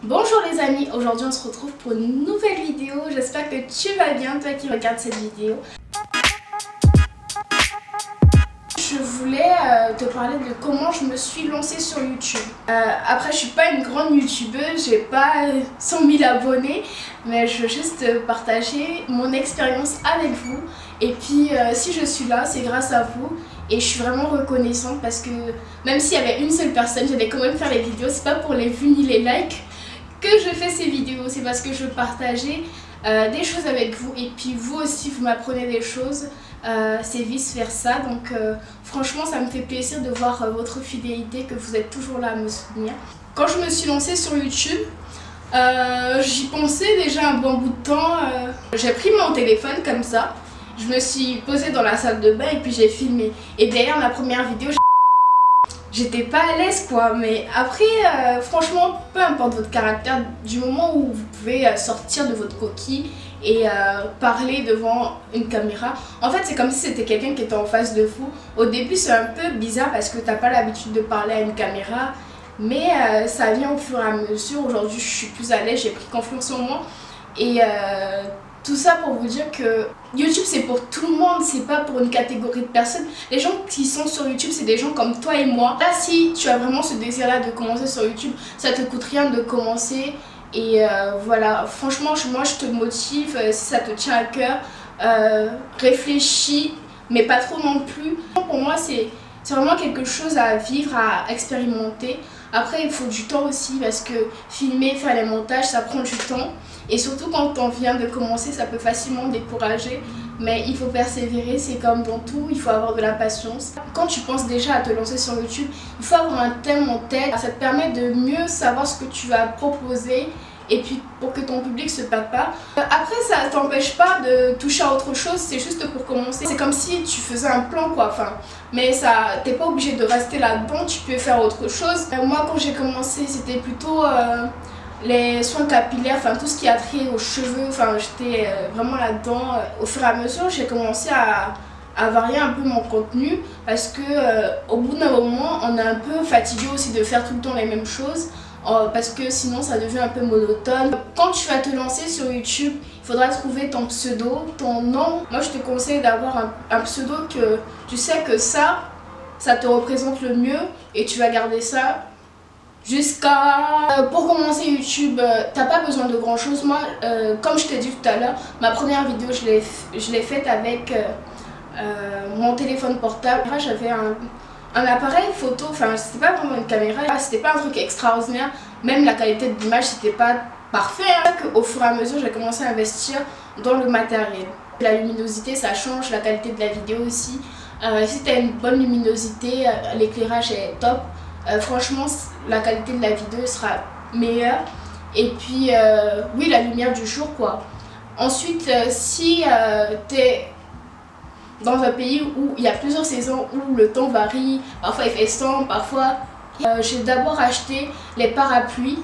Bonjour les amis, aujourd'hui on se retrouve pour une nouvelle vidéo. J'espère que tu vas bien, toi qui regardes cette vidéo. Je voulais te parler de comment je me suis lancée sur YouTube. Après, je suis pas une grande youtubeuse, j'ai pas 100 000 abonnés, mais je veux juste partager mon expérience avec vous. Et puis, si je suis là, c'est grâce à vous. Et je suis vraiment reconnaissante parce que même s'il y avait une seule personne, j'allais quand même faire les vidéos. C'est pas pour les vues ni les likes que je fais ces vidéos, c'est parce que je veux partager des choses avec vous. Et puis vous aussi, vous m'apprenez des choses. C'est vice versa, donc franchement ça me fait plaisir de voir votre fidélité, que vous êtes toujours là à me soutenir. Quand je me suis lancée sur YouTube, j'y pensais déjà un bon bout de temps. J'ai pris mon téléphone comme ça, je me suis posée dans la salle de bain et puis j'ai filmé. Et d'ailleurs la première vidéo, j'étais pas à l'aise quoi, mais après franchement peu importe votre caractère, du moment où vous pouvez sortir de votre coquille et parler devant une caméra. En fait c'est comme si c'était quelqu'un qui était en face de vous. Au début c'est un peu bizarre parce que t'as pas l'habitude de parler à une caméra, mais ça vient au fur et à mesure. Aujourd'hui je suis plus à l'aise, j'ai pris confiance en moi et tout ça pour vous dire que YouTube c'est pour tout le monde, c'est pas pour une catégorie de personnes. Les gens qui sont sur YouTube c'est des gens comme toi et moi. Là si tu as vraiment ce désir là de commencer sur YouTube, ça te coûte rien de commencer. Et voilà, franchement moi je te motive, si ça te tient à cœur, réfléchis mais pas trop non plus. Pour moi c'est vraiment quelque chose à vivre, à expérimenter. Après il faut du temps aussi parce que filmer, faire les montages ça prend du temps. Et surtout quand on vient de commencer ça peut facilement décourager. Mais il faut persévérer, c'est comme dans tout, il faut avoir de la patience. Quand tu penses déjà à te lancer sur YouTube, il faut avoir un thème en tête. Ça te permet de mieux savoir ce que tu vas proposer et puis pour que ton public se perde pas. Après ça ne t'empêche pas de toucher à autre chose, c'est juste pour commencer. C'est comme si tu faisais un plan quoi, mais ça, t'es pas obligé de rester là-dedans, tu peux faire autre chose. Moi quand j'ai commencé c'était plutôt les soins capillaires, tout ce qui a trait aux cheveux, j'étais vraiment là-dedans. Au fur et à mesure j'ai commencé à varier un peu mon contenu parce que au bout d'un moment on est un peu fatigué aussi de faire tout le temps les mêmes choses. Parce que sinon ça devient un peu monotone. Quand tu vas te lancer sur YouTube, il faudra trouver ton pseudo, ton nom. Moi je te conseille d'avoir un pseudo que tu sais que ça te représente le mieux et tu vas garder ça jusqu'à... Pour commencer YouTube, t'as pas besoin de grand chose. Moi, comme je t'ai dit tout à l'heure, ma première vidéo je l'ai faite avec mon téléphone portable. J'avais un appareil photo, c'était pas vraiment une caméra, c'était pas un truc extraordinaire, même la qualité de l'image c'était pas parfait. Au fur et à mesure j'ai commencé à investir dans le matériel. La luminosité ça change, la qualité de la vidéo aussi. Si tu as une bonne luminosité, l'éclairage est top, franchement la qualité de la vidéo sera meilleure. Et puis oui, la lumière du jour quoi. Ensuite si tu es dans un pays où il y a plusieurs saisons, où le temps varie, parfois il fait sombre, parfois... j'ai d'abord acheté les parapluies.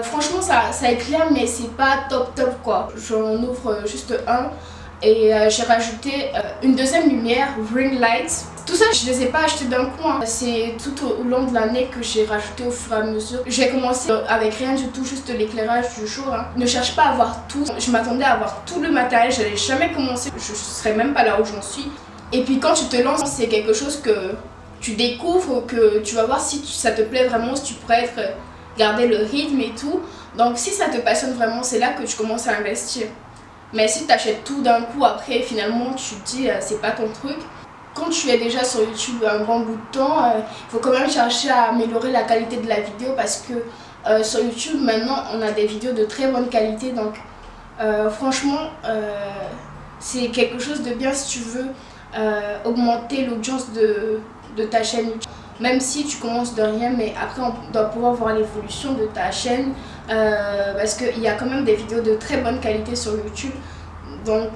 Franchement ça éclaire mais c'est pas top quoi. J'en ouvre juste un et j'ai rajouté une deuxième lumière, ring light. Tout ça je les ai pas achetés d'un coup, c'est tout au long de l'année que j'ai rajouté au fur et à mesure. J'ai commencé avec rien du tout, juste l'éclairage du jour. Ne cherche pas à avoir tout, je m'attendais à avoir tout le matériel, j'allais jamais commencer, je serais même pas là où j'en suis. Et puis quand tu te lances, c'est quelque chose que tu découvres, que tu vas voir si ça te plaît vraiment, si tu pourrais garder le rythme et tout. Donc si ça te passionne vraiment, c'est là que tu commences à investir. Mais si tu achètes tout d'un coup, après finalement tu te dis c'est pas ton truc. Quand tu es déjà sur YouTube un bon bout de temps, il faut quand même chercher à améliorer la qualité de la vidéo parce que sur YouTube maintenant on a des vidéos de très bonne qualité. Donc franchement c'est quelque chose de bien si tu veux augmenter l'audience de ta chaîne YouTube. Même si tu commences de rien, mais après on doit pouvoir voir l'évolution de ta chaîne parce qu'il y a quand même des vidéos de très bonne qualité sur YouTube. Donc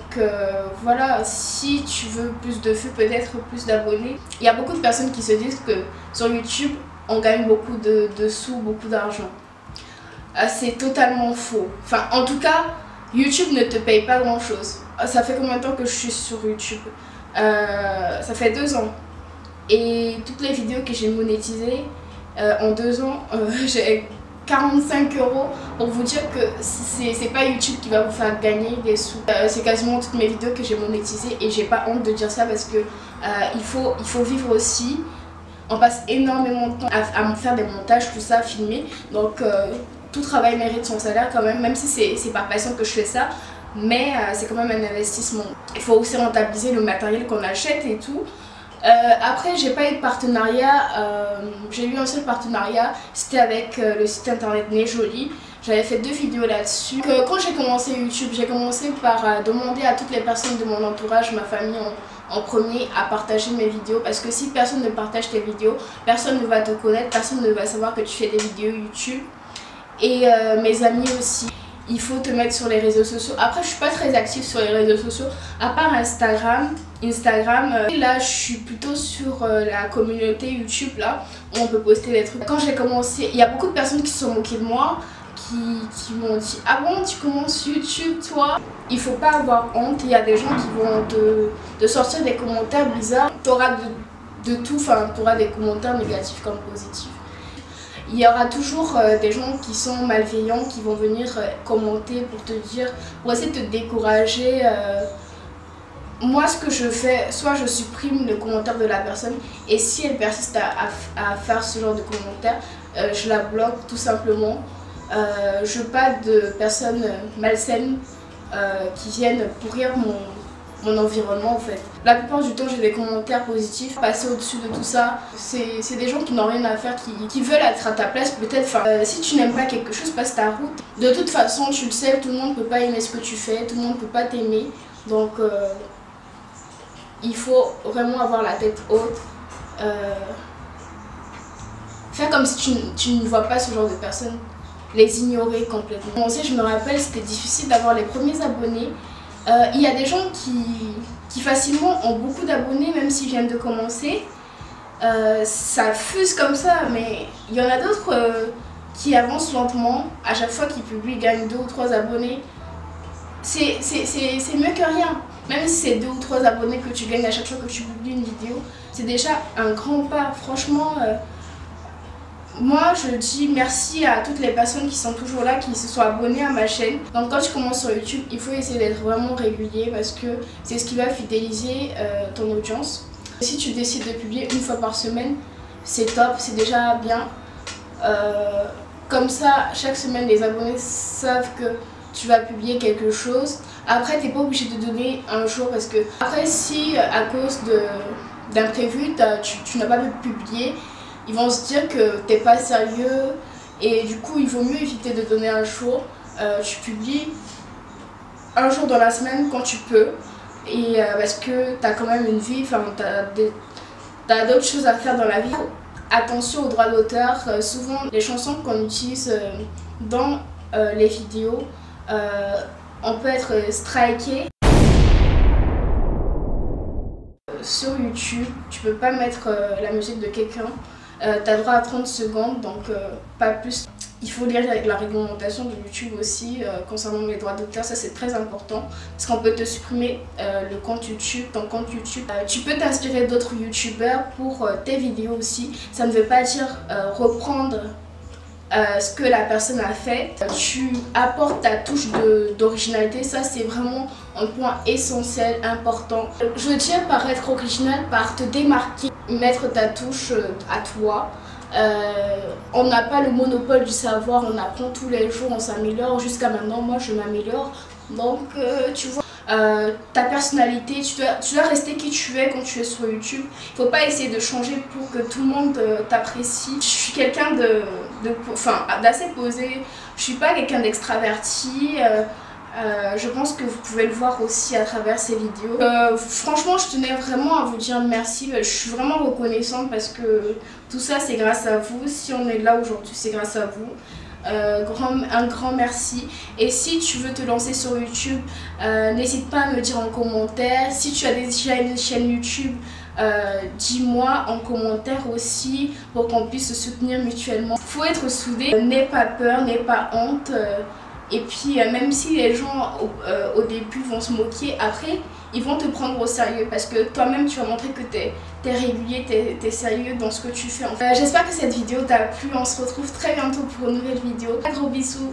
voilà, si tu veux plus de vues, peut-être plus d'abonnés. Il y a beaucoup de personnes qui se disent que sur YouTube on gagne beaucoup de sous, beaucoup d'argent. C'est totalement faux. En tout cas, YouTube ne te paye pas grand chose. Ça fait combien de temps que je suis sur YouTube? Ça fait 2 ans. Et toutes les vidéos que j'ai monétisées en 2 ans, j'ai 45 € pour vous dire que c'est pas YouTube qui va vous faire gagner des sous. C'est quasiment toutes mes vidéos que j'ai monétisées et j'ai pas honte de dire ça parce que il faut vivre aussi. On passe énormément de temps à faire des montages, tout ça, filmer. Donc tout travail mérite son salaire quand même si c'est par passion que je fais ça. Mais c'est quand même un investissement. Il faut aussi rentabiliser le matériel qu'on achète et tout. Après, j'ai pas eu de partenariat. J'ai eu un seul partenariat, c'était avec le site internet Nejoli. J'avais fait 2 vidéos là-dessus. Quand j'ai commencé YouTube, j'ai commencé par demander à toutes les personnes de mon entourage, ma famille en premier, à partager mes vidéos. Parce que si personne ne partage tes vidéos, personne ne va te connaître, personne ne va savoir que tu fais des vidéos YouTube. Et mes amis aussi. Il faut te mettre sur les réseaux sociaux. Après, je suis pas très active sur les réseaux sociaux, à part Instagram. Là, je suis plutôt sur la communauté YouTube, là, où on peut poster des trucs. Quand j'ai commencé, il y a beaucoup de personnes qui se sont moquées de moi, qui m'ont dit « Ah bon, tu commences YouTube, toi ?» Il faut pas avoir honte. Il y a des gens qui vont te sortir des commentaires bizarres. Tu auras de tout, enfin, tu auras des commentaires négatifs comme positifs. Il y aura toujours des gens qui sont malveillants, qui vont venir commenter pour te dire, pour essayer de te décourager. Moi, ce que je fais, soit je supprime le commentaire de la personne, et si elle persiste à faire ce genre de commentaire, je la bloque tout simplement. Je veux pas de personnes malsaines qui viennent pourrir mon environnement en fait. La plupart du temps j'ai des commentaires positifs, passer au-dessus de tout ça. C'est des gens qui n'ont rien à faire, qui veulent être à ta place peut-être. Si tu n'aimes pas quelque chose, passe ta route. De toute façon tu le sais, tout le monde ne peut pas aimer ce que tu fais, tout le monde ne peut pas t'aimer. Donc il faut vraiment avoir la tête haute. Faire comme si tu ne vois pas ce genre de personnes. Les ignorer complètement. Moi aussi je me rappelle, c'était difficile d'avoir les premiers abonnés. Il y a des gens qui facilement ont beaucoup d'abonnés même s'ils viennent de commencer. Ça fuse comme ça, mais il y en a d'autres qui avancent lentement. À chaque fois qu'ils publient, ils gagnent 2 ou 3 abonnés. C'est mieux que rien. Même si c'est 2 ou 3 abonnés que tu gagnes à chaque fois que tu publies une vidéo, c'est déjà un grand pas. Franchement, moi je dis merci à toutes les personnes qui sont toujours là, qui se sont abonnées à ma chaîne. Donc quand tu commences sur YouTube, il faut essayer d'être vraiment régulier parce que c'est ce qui va fidéliser ton audience. Si tu décides de publier 1 fois par semaine, c'est top, c'est déjà bien. Comme ça, chaque semaine les abonnés savent que tu vas publier quelque chose. Après, tu n'es pas obligé de donner un jour parce que après, si à cause d'imprévu, tu n'as pas pu publier, ils vont se dire que t'es pas sérieux et du coup il vaut mieux éviter de donner un jour. Tu publies un jour dans la semaine quand tu peux et parce que t'as quand même une vie, enfin t'as d'autres choses à faire dans la vie. Attention aux droits d'auteur, souvent les chansons qu'on utilise dans les vidéos, on peut être striké. Sur YouTube, tu peux pas mettre la musique de quelqu'un. Tu as droit à 30 secondes, donc pas plus. Il faut lire avec la réglementation de YouTube aussi concernant les droits d'auteur, ça c'est très important. Parce qu'on peut te supprimer le compte YouTube, ton compte YouTube. Tu peux t'inspirer d'autres YouTubeurs pour tes vidéos aussi. Ça ne veut pas dire reprendre ce que la personne a fait. Tu apportes ta touche d'originalité, ça c'est vraiment un point essentiel, important. Je veux dire par être original, par te démarquer, mettre ta touche à toi. On n'a pas le monopole du savoir, on apprend tous les jours, on s'améliore. Jusqu'à maintenant, moi je m'améliore. Donc tu vois, ta personnalité, tu dois rester qui tu es quand tu es sur YouTube. Il ne faut pas essayer de changer pour que tout le monde t'apprécie. Je suis quelqu'un d'assez posé, je suis pas quelqu'un d'extraverti. Je pense que vous pouvez le voir aussi à travers ces vidéos. Franchement, je tenais vraiment à vous dire merci. Je suis vraiment reconnaissante parce que tout ça, c'est grâce à vous. Si on est là aujourd'hui, c'est grâce à vous. Un grand merci. Et si tu veux te lancer sur YouTube, n'hésite pas à me dire en commentaire. Si tu as déjà une chaîne YouTube, dis-moi en commentaire aussi pour qu'on puisse se soutenir mutuellement. Il faut être soudé, n'aie pas peur, n'aie pas honte. Et puis même si les gens au début vont se moquer, après ils vont te prendre au sérieux parce que toi-même tu vas montrer que t'es régulier, t'es sérieux dans ce que tu fais. J'espère que cette vidéo t'a plu, on se retrouve très bientôt pour une nouvelle vidéo. Un gros bisous.